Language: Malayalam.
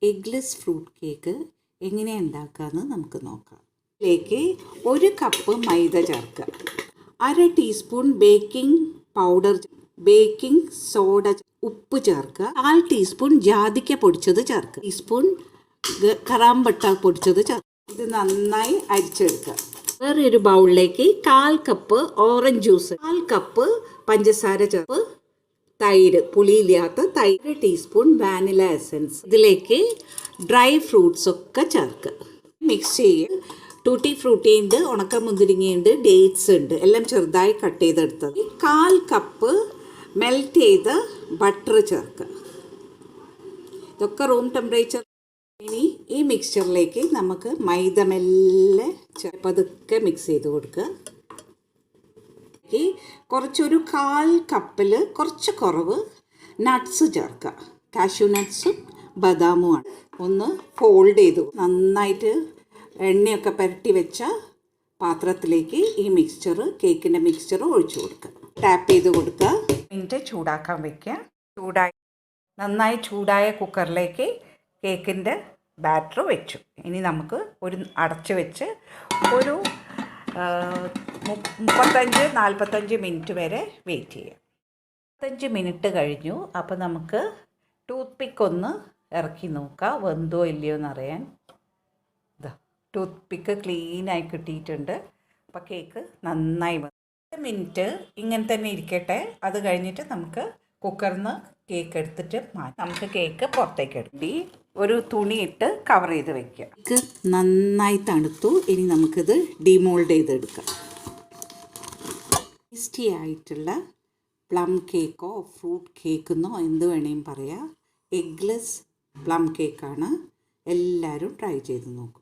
എഗ്ലെസ് ഫ്രൂട്ട് കേക്ക് എങ്ങനെ ഉണ്ടാക്കാമെന്ന് നമുക്ക് നോക്കാം. ഇതിലേക്ക് 1 കപ്പ് മൈദ ചേർക്കുക, 1/2 teaspoon baking powder, baking soda, ഉപ്പ് ചേർക്കുക, 1/4 ടീസ്പൂൺ ജാതിക്ക പൊടിച്ചത് ചേർക്കുക, ടീസ്പൂൺ കറാമ്പട്ട പൊടിച്ചത് ചേർക്കുക. ഇത് നന്നായി അരിച്ചെടുക്കുക. വേറൊരു ബൗളിലേക്ക് 1/4 കപ്പ് ഓറഞ്ച് ജ്യൂസ്, 1/4 കപ്പ് പഞ്ചസാര ചേർത്ത്, തൈര്, പുളിയില്ലാത്ത തൈര്, 1 ടീസ്പൂൺ വാനില എസൻസ്. ഇതിലേക്ക് ഡ്രൈ ഫ്രൂട്ട്സ് ഒക്കെ ചേർക്കുക. മിക്സ് ചെയ്യുക. ടൂട്ടി ഫ്രൂട്ടി ഉണ്ട്, ഉണക്കമുന്തിരിങ്ങയുണ്ട്, ഡേറ്റ്സ് ഉണ്ട്, എല്ലാം ചെറുതായി കട്ട് ചെയ്തെടുത്തത്. 1/4 കപ്പ് മെൽറ്റ് ചെയ്ത ബട്ടർ ചേർക്കുക. ഇതൊക്കെ റൂം ടെമ്പറേച്ചർ. ഇനി ഈ മിക്സ്ചറിലേക്ക് നമുക്ക് മൈദ മെല്ലെ പതുക്കെ മിക്സ് ചെയ്ത് കൊടുക്കുക. കുറച്ചൊരു 1/4 കപ്പിൽ കുറച്ച് കുറവ് നട്ട്സ് ചേർക്കുക. കാഷ്യൂ നട്ട്സും ബദാമുമാണ്. ഒന്ന് ഫോൾഡ് ചെയ്തു നന്നായിട്ട് എണ്ണയൊക്കെ പുരട്ടി വെച്ച പാത്രത്തിലേക്ക് ഈ മിക്സ്ചർ, കേക്കിൻ്റെ മിക്സ്ചർ ഒഴിച്ചു കൊടുക്കുക. ടാപ്പ് ചെയ്ത് കൊടുക്കുക. മിനിറ്റ് ചൂടാക്കാൻ വയ്ക്കുക. നന്നായി ചൂടായ കുക്കറിലേക്ക് കേക്കിൻ്റെ ബാറ്റർ വെച്ചു. ഇനി നമുക്ക് അടച്ച് വെച്ച് ഒരു 35-45 മിനിറ്റ് വരെ വെയിറ്റ് ചെയ്യാം. 35 മിനിറ്റ് കഴിഞ്ഞു. അപ്പോൾ നമുക്ക് ടൂത്ത് പിക്ക് ഒന്ന് ഇറക്കി നോക്കാം, വെന്തോ ഇല്ലയോ എന്നറിയാൻ. ടൂത്ത് പിക്ക് ക്ലീനായി കിട്ടിയിട്ടുണ്ട്. അപ്പോൾ കേക്ക് നന്നായി 10 മിനിറ്റ് ഇങ്ങനെ തന്നെ ഇരിക്കട്ടെ. അത് കഴിഞ്ഞിട്ട് നമുക്ക് കുക്കറിൽ നിന്ന് കേക്ക് എടുത്തിട്ട് നമുക്ക് കേക്ക് പുറത്തേക്ക് എടുത്തി ഒരു തുണിയിട്ട് കവർ ചെയ്ത് വെക്കുക. കേക്ക് നന്നായി തണുത്തു. ഇനി നമുക്കിത് ഡിമോൾഡ് ചെയ്തെടുക്കാം. ടേസ്റ്റി ആയിട്ടുള്ള പ്ലം കേക്കോ ഫ്രൂട്ട് കേക്കെന്നോ എന്ത് വേണേലും പറയാം. എഗ്ലെസ് പ്ലം കേക്കാണ്. എല്ലാവരും ട്രൈ ചെയ്ത് നോക്കും.